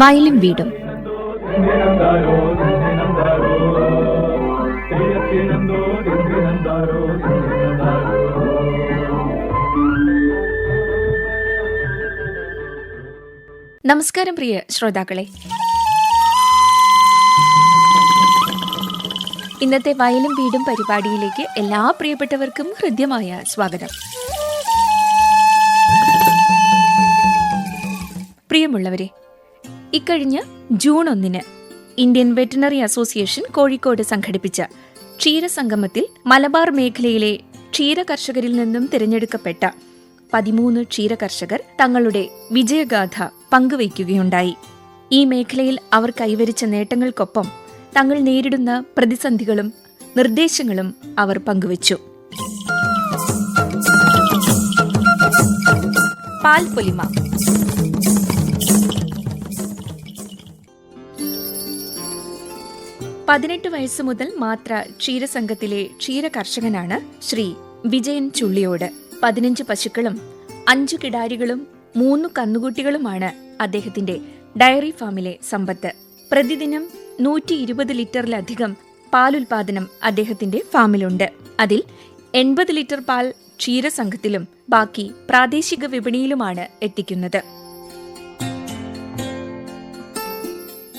വയലും വീടും. നമസ്കാരം പ്രിയ ശ്രോതാക്കളെ, ഇന്നത്തെ വയലും വീടും പരിപാടിയിലേക്ക് എല്ലാ പ്രിയപ്പെട്ടവർക്കും ഹൃദ്യമായ സ്വാഗതം. പ്രിയമുള്ളവരെ, ഇക്കഴിഞ്ഞ June 1 Indian veterinary association Kozhikode സംഘടിപ്പിച്ച ക്ഷീരസംഗമത്തിൽ മലബാർ മേഖലയിലെ ക്ഷീരകർഷകരിൽ നിന്നും തിരഞ്ഞെടുക്കപ്പെട്ട 13 ക്ഷീരകർഷകർ തങ്ങളുടെ വിജയഗാഥ പങ്കുവയ്ക്കുകയുണ്ടായി. ഈ മേഖലയിൽ അവർ കൈവരിച്ച നേട്ടങ്ങൾക്കൊപ്പം തങ്ങൾ നേരിടുന്ന പ്രതിസന്ധികളും നിർദ്ദേശങ്ങളും അവർ പങ്കുവച്ചു. പാൽപ്പൊലിമ. പതിനെട്ട് വയസ്സ് മുതൽ മാത്ര ക്ഷീരസംഘത്തിലെ ക്ഷീരകർഷകനാണ് ശ്രീ വിജയൻ ചുള്ളിയോട്. 15 പശുക്കളും 5 കിടാരികളും 3 കന്നുകുട്ടികളുമാണ് അദ്ദേഹത്തിന്റെ ഡയറി ഫാമിലെ സമ്പത്ത്. പ്രതിദിനം 120 ലിറ്ററിലധികം പാലുൽപാദനം അദ്ദേഹത്തിന്റെ ഫാമിലുണ്ട്. അതിൽ 80 ലിറ്റർ പാൽ ക്ഷീരസംഘത്തിലും ബാക്കി പ്രാദേശിക വിപണിയിലുമാണ് എത്തിക്കുന്നത്.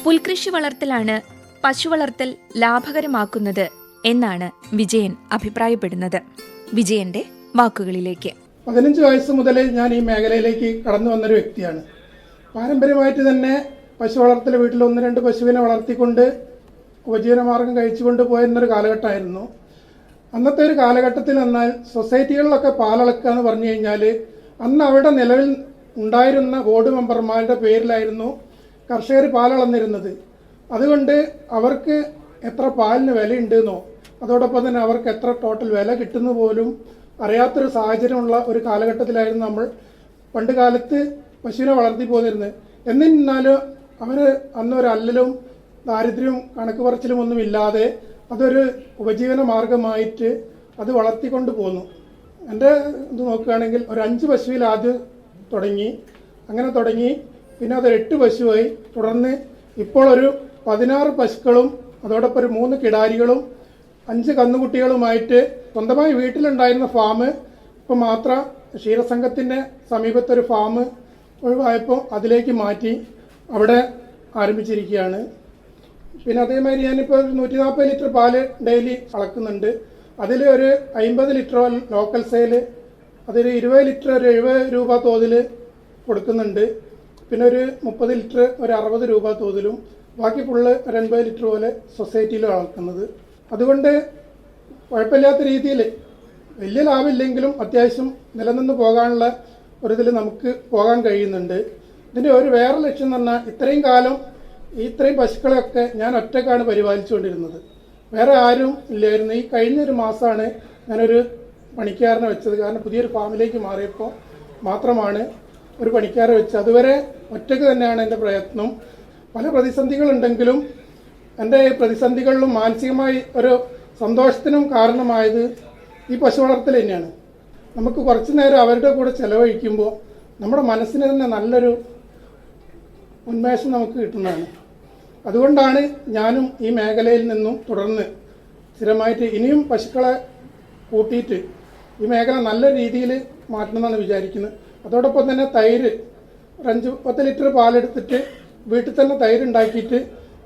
പുൽകൃഷി വളർത്തലാണ് പശു വളർത്തൽ ലാഭകരമാക്കുന്നത് എന്നാണ് വിജയൻ അഭിപ്രായപ്പെടുന്നത്. വിജയന്റെ വാക്കുകളിലേക്ക്. 15 വയസ്സ് മുതൽ ഞാൻ ഈ മേഖലയിലേക്ക് കടന്നു വന്നൊരു വ്യക്തിയാണ്. പാരമ്പര്യമായിട്ട് തന്നെ പശു വളർത്തൽ വീട്ടിൽ 1-2 പശുവിനെ വളർത്തിക്കൊണ്ട് ഉപജീവനമാർഗം കഴിച്ചുകൊണ്ട് പോയെന്നൊരു കാലഘട്ടമായിരുന്നു. അന്നത്തെ ഒരു കാലഘട്ടത്തിൽ എന്നാൽ സൊസൈറ്റികളിലൊക്കെ പാലളക്കുക എന്ന് പറഞ്ഞു കഴിഞ്ഞാൽ അന്ന് അവിടെ നിലവിൽ ഉണ്ടായിരുന്ന ബോർഡ് മെമ്പർമാരുടെ പേരിലായിരുന്നു കർഷകർ പാലളന്നിരുന്നത്. അതുകൊണ്ട് അവർക്ക് എത്ര പാലിന് വിലയുണ്ടെന്നോ അതോടൊപ്പം തന്നെ അവർക്ക് എത്ര ടോട്ടൽ വില കിട്ടുന്ന പോലും അറിയാത്തൊരു സാഹചര്യമുള്ള ഒരു കാലഘട്ടത്തിലായിരുന്നു നമ്മൾ പണ്ട് കാലത്ത് പശുവിനെ വളർത്തി പോന്നിരുന്നത്. എന്നിരുന്നാലും അവർ അന്നൊരു അല്ലലും ദാരിദ്ര്യവും കണക്ക് പറച്ചിലും ഒന്നും ഇല്ലാതെ അതൊരു ഉപജീവന മാർഗമായിട്ട് അത് വളർത്തിക്കൊണ്ട് പോന്നു. എൻ്റെ ഇത് നോക്കുകയാണെങ്കിൽ ഒരു 5 പശുവിൽ ആദ്യം തുടങ്ങി, പിന്നെ അതൊരു 8 പശുവായി, തുടർന്ന് ഇപ്പോൾ ഒരു 16 പശുക്കളും അതോടൊപ്പം ഒരു 3 കിടാരികളും 5 കന്നുകുട്ടികളുമായിട്ട് സ്വന്തമായി വീട്ടിലുണ്ടായിരുന്ന ഫാം ഇപ്പോൾ മാത്ര ക്ഷീരസംഘത്തിൻ്റെ സമീപത്തൊരു ഫാം ഒഴിവായപ്പോൾ അതിലേക്ക് മാറ്റി അവിടെ ആരംഭിച്ചിരിക്കുകയാണ്. പിന്നെ അതേമാതിരി ഞാനിപ്പോൾ 140 ലിറ്റർ പാല് ഡെയിലി അളക്കുന്നുണ്ട്. അതിൽ ഒരു 50 ലിറ്റർ ലോക്കൽ സെയില്, അതിൽ 20 ലിറ്റർ ഒരു 70 രൂപ തോതിൽ കൊടുക്കുന്നുണ്ട്. പിന്നെ ഒരു 30 ലിറ്റർ ഒരു 60 രൂപ തോതിലും ബാക്കി ഫുള്ള് ഒരു 80 ലിറ്റർ പോലെ സൊസൈറ്റിയിലും അളക്കുന്നത്. അതുകൊണ്ട് കുഴപ്പമില്ലാത്ത രീതിയിൽ വലിയ ലാഭമില്ലെങ്കിലും അത്യാവശ്യം നിലനിന്ന് പോകാനുള്ള ഒരിതിൽ നമുക്ക് പോകാൻ കഴിയുന്നുണ്ട്. ഇതിൻ്റെ ഒരു വേറെ ലക്ഷ്യം എന്ന് പറഞ്ഞാൽ ഇത്രയും കാലം ഇത്രയും പശുക്കളെയൊക്കെ ഞാൻ ഒറ്റക്കാണ് പരിപാലിച്ചുകൊണ്ടിരുന്നത്. വേറെ ആരും ഇല്ലായിരുന്നു. ഈ കഴിഞ്ഞൊരു മാസമാണ് ഞാനൊരു പണിക്കാരനെ വെച്ചത്. കാരണം പുതിയൊരു ഫാമിലേക്ക് മാറിയപ്പോൾ മാത്രമാണ് ഒരു പണിക്കാരെ വെച്ചത്. അതുവരെ ഒറ്റക്ക് തന്നെയാണ് എൻ്റെ പ്രയത്നം. പല പ്രതിസന്ധികളുണ്ടെങ്കിലും എൻ്റെ ഈ പ്രതിസന്ധികളിലും മാനസികമായി ഒരു സന്തോഷത്തിനും കാരണമായത് ഈ പശു വളർത്തൽ തന്നെയാണ്. നമുക്ക് കുറച്ചു നേരം അവരുടെ കൂടെ ചെലവഴിക്കുമ്പോൾ നമ്മുടെ മനസ്സിന് തന്നെ നല്ലൊരു ഉന്മേഷം നമുക്ക് കിട്ടുന്നതാണ്. അതുകൊണ്ടാണ് ഞാനും ഈ മേഖലയിൽ നിന്നും തുടർന്ന് സ്ഥിരമായിട്ട് ഇനിയും പശുക്കളെ കൂട്ടിയിട്ട് ഈ മേഖല നല്ല രീതിയിൽ മാറ്റണമെന്നാണ് വിചാരിക്കുന്നത്. അതോടൊപ്പം തന്നെ തൈര് 5-10 ലിറ്റർ പാലെടുത്തിട്ട് വീട്ടിൽ തന്നെ തൈര് ഉണ്ടാക്കിയിട്ട്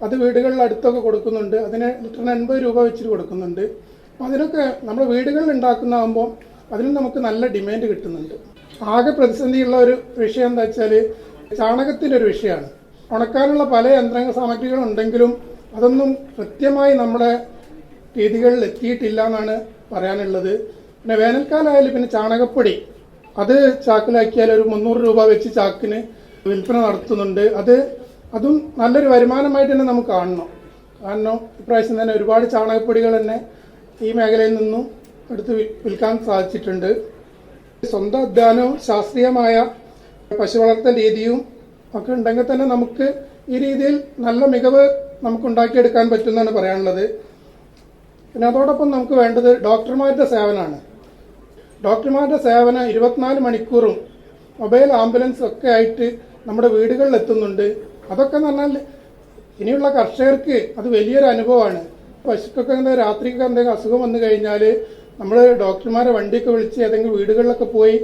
അത് വീടുകളിൽ അടുത്തൊക്കെ കൊടുക്കുന്നുണ്ട്. അതിന് ലിറ്ററിന് 80 രൂപ വെച്ചിട്ട് കൊടുക്കുന്നുണ്ട്. അപ്പോൾ അതിനൊക്കെ നമ്മൾ വീടുകളിൽ ഉണ്ടാക്കുന്നതാകുമ്പോൾ അതിനും നമുക്ക് നല്ല ഡിമാൻഡ് കിട്ടുന്നുണ്ട്. ആകെ പ്രതിസന്ധിയുള്ള ഒരു വിഷയം എന്താ വെച്ചാൽ ചാണകത്തിൻ്റെ ഒരു വിഷയമാണ്. ഉണക്കാനുള്ള പല സാമഗ്രികളും ഉണ്ടെങ്കിലും അതൊന്നും കൃത്യമായി നമ്മുടെ രീതികളിൽ എത്തിയിട്ടില്ല എന്നാണ് പറയാനുള്ളത്. പിന്നെ വേനൽക്കാലമായാലും പിന്നെ ചാണകപ്പൊടി അത് ചാക്കിലാക്കിയാൽ ഒരു 300 രൂപ വെച്ച് ചാക്കിന് വിൽപ്പന നടത്തുന്നുണ്ട്. അതും നല്ലൊരു വരുമാനമായിട്ട് തന്നെ നമുക്ക് കാണണം. കാരണം ഇപ്രാവശ്യം തന്നെ ഒരുപാട് ചാണകപ്പൊടികൾ തന്നെ ഈ മേഖലയിൽ നിന്നും എടുത്ത് വിൽക്കാൻ സാധിച്ചിട്ടുണ്ട്. സ്വന്തം അധ്വാനവും ശാസ്ത്രീയമായ പശു വളർത്തൽ രീതിയും ഒക്കെ ഉണ്ടെങ്കിൽ തന്നെ നമുക്ക് ഈ രീതിയിൽ നല്ല മികവ് നമുക്ക് ഉണ്ടാക്കിയെടുക്കാൻ പറ്റുമെന്നാണ് പറയാനുള്ളത്. പിന്നെ അതോടൊപ്പം നമുക്ക് വേണ്ടത് ഡോക്ടർമാരുടെ സേവനമാണ്. ഡോക്ടർമാരുടെ സേവനം 24 മണിക്കൂറും മൊബൈൽ ആംബുലൻസ് ഒക്കെ ആയിട്ട് നമ്മുടെ വീടുകളിൽ എത്തുന്നുണ്ട്. അതൊക്കെ എന്ന് പറഞ്ഞാൽ ഇനിയുള്ള കർഷകർക്ക് അത് വലിയൊരു അനുഭവമാണ്. പശുക്കൊക്കെ രാത്രിക്കൊക്കെ എന്തെങ്കിലും അസുഖം വന്നു കഴിഞ്ഞാൽ നമ്മൾ ഡോക്ടർമാരെ വണ്ടിയൊക്കെ വിളിച്ച് ഏതെങ്കിലും വീടുകളിലൊക്കെ പോയി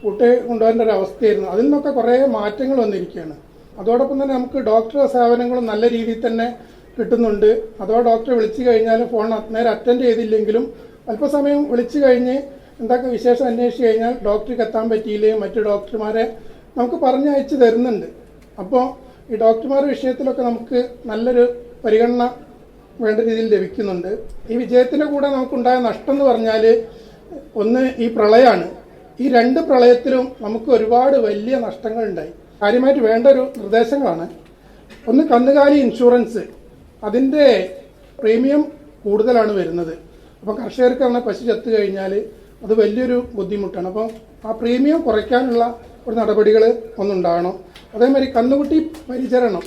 കൂട്ടി കൊണ്ടുപോകേണ്ട ഒരു അവസ്ഥയായിരുന്നു. അതിൽ നിന്നൊക്കെ കുറേ മാറ്റങ്ങൾ വന്നിരിക്കുകയാണ്. അതോടൊപ്പം തന്നെ നമുക്ക് ഡോക്ടറുടെ സേവനങ്ങളും നല്ല രീതിയിൽ തന്നെ കിട്ടുന്നുണ്ട്. അഥവാ ഡോക്ടറെ വിളിച്ചു കഴിഞ്ഞാൽ ഫോൺ നേരെ അറ്റൻഡ് ചെയ്തില്ലെങ്കിലും അല്പസമയം വിളിച്ചു കഴിഞ്ഞ് എന്തൊക്കെ വിശേഷം അന്വേഷിച്ച് കഴിഞ്ഞാൽ ഡോക്ടർക്ക് എത്താൻ പറ്റിയില്ലെങ്കിൽ മറ്റു ഡോക്ടർമാരെ നമുക്ക് പറഞ്ഞയച്ച് തരുന്നുണ്ട്. അപ്പോൾ ഈ ഡോക്ടർമാരുടെ വിഷയത്തിലൊക്കെ നമുക്ക് നല്ലൊരു പരിഗണന വേണ്ട രീതിയിൽ ലഭിക്കുന്നുണ്ട്. ഈ വിജയത്തിൻ്റെ കൂടെ നമുക്കുണ്ടായ നഷ്ടം എന്ന് പറഞ്ഞാൽ ഒന്ന് ഈ പ്രളയമാണ്. ഈ 2 പ്രളയത്തിലും നമുക്ക് ഒരുപാട് വലിയ നഷ്ടങ്ങൾ ഉണ്ടായി. കാര്യമായിട്ട് വേണ്ട ഒരു നിർദ്ദേശങ്ങളാണ്. ഒന്ന് കന്നുകാലി ഇൻഷുറൻസ്, അതിൻ്റെ പ്രീമിയം കൂടുതലാണ് വരുന്നത്. അപ്പോൾ കർഷകർക്ക് അങ്ങനെ പശു ചത്തു കഴിഞ്ഞാൽ അത് വലിയൊരു ബുദ്ധിമുട്ടാണ്. അപ്പോൾ ആ പ്രീമിയം കുറയ്ക്കാനുള്ള ഒരു നടപടികൾ ഒന്നുണ്ടാകണം. അതേമാതിരി കന്നുകുട്ടി പരിചരണം,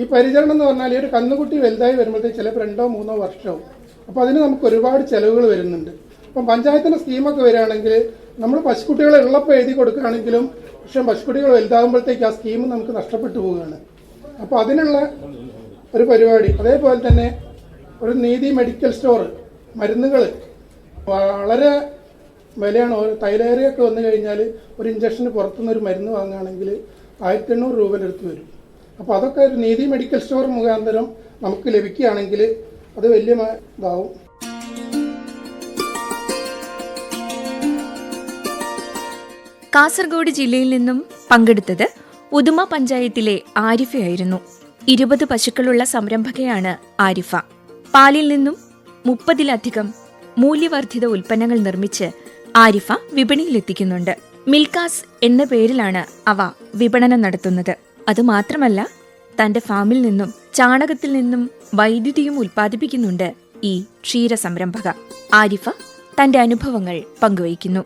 ഈ പരിചരണം എന്ന് പറഞ്ഞാൽ ഒരു കന്നുകുട്ടി വലുതായി വരുമ്പോഴത്തേക്ക് ചിലപ്പോൾ 2-3 വർഷവും. അപ്പോൾ അതിന് നമുക്ക് ഒരുപാട് ചിലവുകൾ വരുന്നുണ്ട്. അപ്പം പഞ്ചായത്തിൻ്റെ സ്കീമൊക്കെ വരികയാണെങ്കിൽ നമ്മൾ പശുക്കുട്ടികളെ ഉള്ളപ്പോൾ എഴുതി കൊടുക്കുകയാണെങ്കിലും പക്ഷേ പശുക്കുട്ടികൾ വലുതാകുമ്പോഴത്തേക്ക് ആ സ്കീം നമുക്ക് നഷ്ടപ്പെട്ടു പോവുകയാണ്. അപ്പോൾ അതിനുള്ള ഒരു പരിപാടി. അതേപോലെ തന്നെ ഒരു നീതി മെഡിക്കൽ സ്റ്റോർ, മരുന്നുകൾ വളരെ വിലയാണ്. തൈലേറിയൊക്കെ വന്നു കഴിഞ്ഞാൽ ഒരു ഇഞ്ചക്ഷന് പുറത്തുനിന്ന് ഒരു മരുന്ന് വാങ്ങുകയാണെങ്കിൽ 1800 രൂപയുടെ അടുത്ത് വരും. അപ്പോൾ അതൊക്കെ ഒരു നീതി മെഡിക്കൽ സ്റ്റോർ മുഖാന്തരം നമുക്ക് ലഭിക്കുകയാണെങ്കിൽ അത് വലിയ ഇതാവും. കാസർഗോഡ് ജില്ലയിൽ നിന്നും പങ്കെടുത്തത് ഉദുമ പഞ്ചായത്തിലെ ആരിഫയായിരുന്നു. 20 പശുക്കളുള്ള സംരംഭകയാണ് ആരിഫ. പാലിൽ നിന്നും 30-ലധികം മൂല്യവർദ്ധിത ഉൽപ്പന്നങ്ങൾ നിർമ്മിച്ച് ആരിഫ വിപണിയിലെത്തിക്കുന്നുണ്ട്. മിൽക്കാസ് എന്ന പേരിലാണ് അവ വിപണനം നടത്തുന്നത്. അതുമാത്രമല്ല, തന്റെ ഫാമിൽ നിന്നും ചാണകത്തിൽ നിന്നും വൈദ്യുതിയും ഉൽപ്പാദിപ്പിക്കുന്നുണ്ട് ഈ ക്ഷീര സംരംഭക. ആരിഫ തന്റെ അനുഭവങ്ങൾ പങ്കുവയ്ക്കുന്നു.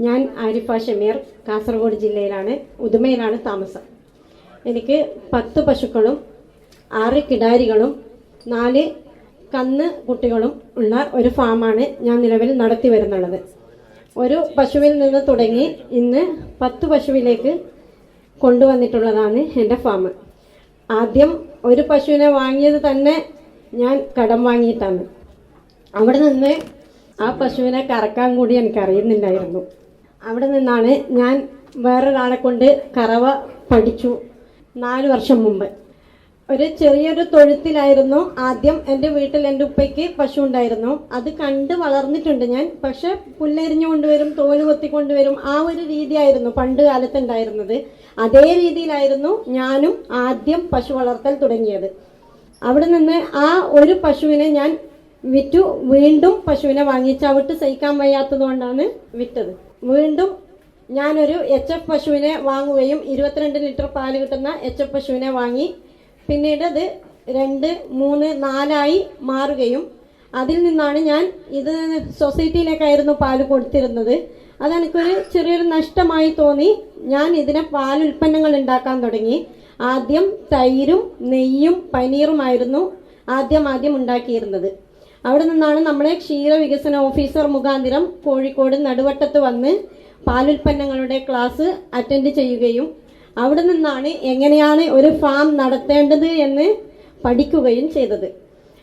ഞാൻ ആരിഫ ഷമീർ, കാസർഗോഡ് ജില്ലയിലാണ്, ഉദുമയിലാണ് താമസം. എനിക്ക് 10 പശുക്കളും 6 കിടാരികളും 4 കന്ന് കുട്ടികളും ഉള്ള ഒരു ഫാമാണ് ഞാൻ നിലവിൽ നടത്തി വരുന്നുള്ളത്. ഒരു പശുവിൽ നിന്ന് തുടങ്ങി ഇന്ന് 10 പശുവിലേക്ക് കൊണ്ടുവന്നിട്ടുള്ളതാണ് എൻ്റെ ഫാം. ആദ്യം ഒരു പശുവിനെ വാങ്ങിയത് തന്നെ ഞാൻ കടം വാങ്ങിയിട്ടാണ്. അവിടെ നിന്ന് ആ പശുവിനെ കറക്കാൻ കൂടി എനിക്കറിയുന്നില്ലായിരുന്നു. അവിടെ നിന്നാണ് ഞാൻ വേറൊരാളെ കൊണ്ട് കറവ പഠിച്ചു. 4 വർഷം മുമ്പ് ഒരു ചെറിയൊരു തൊഴുത്തിലായിരുന്നു ആദ്യം. എൻ്റെ വീട്ടിൽ എൻ്റെ ഉപ്പയ്ക്ക് പശു ഉണ്ടായിരുന്നു. അത് കണ്ട് വളർന്നിട്ടുണ്ട് ഞാൻ. പക്ഷെ പുല്ലെരിഞ്ഞു കൊണ്ടുവരും, തോല് കൊത്തിക്കൊണ്ടുവരും, ആ ഒരു രീതിയായിരുന്നു പണ്ട് കാലത്ത് ഉണ്ടായിരുന്നത്. അതേ രീതിയിലായിരുന്നു ഞാനും ആദ്യം പശു വളർത്തൽ തുടങ്ങിയത്. അവിടെ നിന്ന് ആ ഒരു പശുവിനെ ഞാൻ വിറ്റു. വീണ്ടും പശുവിനെ വാങ്ങി. ചവിട്ട് സഹിക്കാൻ വയ്യാത്തത് കൊണ്ടാണ് വിറ്റത്. വീണ്ടും ഞാനൊരു HF പശുവിനെ വാങ്ങുകയും 22 ലിറ്റർ പാല് കിട്ടുന്ന HF പശുവിനെ വാങ്ങി. പിന്നീട് അത് 2, 3, 4 മാറുകയും അതിൽ നിന്നാണ് ഞാൻ ഇത് സൊസൈറ്റിയിലേക്കായിരുന്നു പാല് കൊടുത്തിരുന്നത്. അതെനിക്കൊരു ചെറിയൊരു നഷ്ടമായി തോന്നി. ഞാൻ ഇതിനെ പാലുൽപ്പന്നങ്ങൾ ഉണ്ടാക്കാൻ തുടങ്ങി. ആദ്യം തൈരും നെയ്യും പനീറുമായിരുന്നു ആദ്യം ഉണ്ടാക്കിയിരുന്നത്. അവിടെ നിന്നാണ് നമ്മളെ ക്ഷീര വികസന ഓഫീസർ മുഖാന്തരം കോഴിക്കോട് നടുവട്ടത്ത് വന്ന് പാലുൽപ്പന്നങ്ങളുടെ ക്ലാസ് അറ്റൻഡ് ചെയ്യുകയും അവിടെ നിന്നാണ് എങ്ങനെയാണ് ഒരു ഫാം നടത്തേണ്ടത് എന്ന് പഠിക്കുകയും ചെയ്തത്.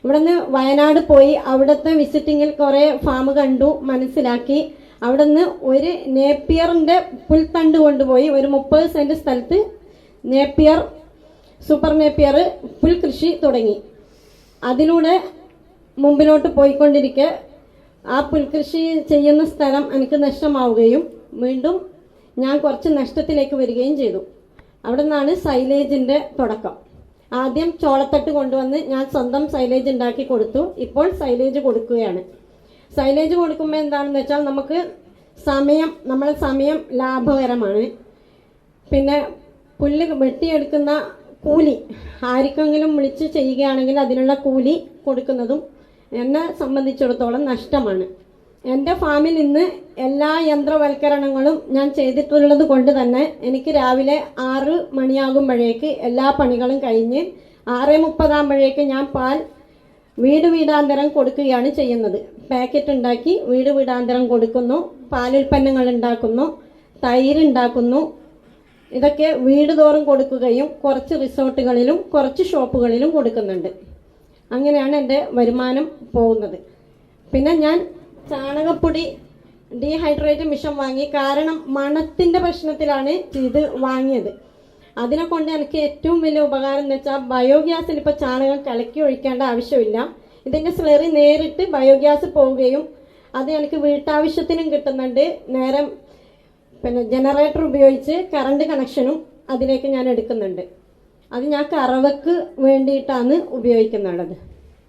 ഇവിടെ നിന്ന് വയനാട് പോയി അവിടുത്തെ വിസിറ്റിങ്ങിൽ കുറേ ഫാം കണ്ടു, മനസ്സിലാക്കി. അവിടെ നിന്ന് ഒരു നേപ്പിയറിൻ്റെ പുൽത്തണ്ട് കൊണ്ടുപോയി ഒരു 30 സെൻറ്റ് സ്ഥലത്ത് നേപ്പിയർ, സൂപ്പർ നേപ്പിയർ പുൽകൃഷി തുടങ്ങി. അതിലൂടെ മുമ്പിലോട്ട് പോയിക്കൊണ്ടിരിക്കെ ആ പുൽകൃഷി ചെയ്യുന്ന സ്ഥലം എനിക്ക് നഷ്ടമാവുകയും വീണ്ടും ഞാൻ കുറച്ച് നഷ്ടത്തിലേക്ക് വരികയും ചെയ്തു. അവിടെ നിന്നാണ് സൈലേജിൻ്റെ തുടക്കം. ആദ്യം ചോളത്തട്ട് കൊണ്ടുവന്ന് ഞാൻ സ്വന്തം സൈലേജ് ഉണ്ടാക്കി കൊടുത്തു. ഇപ്പോൾ സൈലേജ് കൊടുക്കുകയാണ്. സൈലേജ് കൊടുക്കുമ്പോൾ എന്താണെന്ന് വെച്ചാൽ നമുക്ക് നമ്മളെ സമയം ലാഭകരമാണ്. പിന്നെ പുല്ല് വെട്ടിയെടുക്കുന്ന കൂലി ആർക്കെങ്കിലും വിളിച്ച് ചെയ്യുകയാണെങ്കിൽ അതിനുള്ള കൂലി കൊടുക്കുന്നതും എന്നെ സംബന്ധിച്ചിടത്തോളം നഷ്ടമാണ്. എൻ്റെ ഫാമിൽ ഇന്ന് എല്ലാ യന്ത്രവൽക്കരണങ്ങളും ഞാൻ ചെയ്തിട്ടുള്ളത് കൊണ്ട് തന്നെ എനിക്ക് രാവിലെ 6 മണിയാകുമ്പോഴേക്ക് എല്ലാ പണികളും കഴിഞ്ഞ് 6:30 ആകുമ്പോഴേക്ക് ഞാൻ പാൽ വീട് വീടാന്തരം കൊടുക്കുകയാണ് ചെയ്യുന്നത്. പാക്കറ്റ് ഉണ്ടാക്കി വീട് വീടാന്തരം കൊടുക്കുന്നു, പാലുൽപ്പന്നങ്ങൾ ഉണ്ടാക്കുന്നു, തൈര് ഉണ്ടാക്കുന്നു. ഇതൊക്കെ വീട് തോറും കൊടുക്കുകയും കുറച്ച് റിസോർട്ടുകളിലും കുറച്ച് ഷോപ്പുകളിലും കൊടുക്കുന്നുണ്ട്. അങ്ങനെയാണ് എൻ്റെ വരുമാനം പോകുന്നത്. പിന്നെ ഞാൻ ചാണകപ്പൊടി ഡീഹൈഡ്രേറ്റ് മിഷൻ വാങ്ങി. കാരണം മണത്തിൻ്റെ പ്രശ്നത്തിലാണ് ഇത് വാങ്ങിയത്. അതിനെ കൊണ്ട് എനിക്ക് ഏറ്റവും വലിയ ഉപകാരം എന്ന് വെച്ചാൽ ബയോഗ്യാസിൽ ഇപ്പോൾ ചാണകം കലക്കി ഒഴിക്കേണ്ട ആവശ്യമില്ല. ഇതിൻ്റെ സ്ലറി നേരിട്ട് ബയോഗ്യാസ് പോവുകയും അത് എനിക്ക് വീട്ടാവശ്യത്തിനും കിട്ടുന്നുണ്ട്. നേരം പിന്നെ ജനറേറ്റർ ഉപയോഗിച്ച് കറണ്ട് കണക്ഷനും അതിലേക്ക് ഞാൻ എടുക്കുന്നുണ്ട്. അത് ഞാൻ കറവക്ക് വേണ്ടിയിട്ടാണ് ഉപയോഗിക്കുന്നുള്ളത്,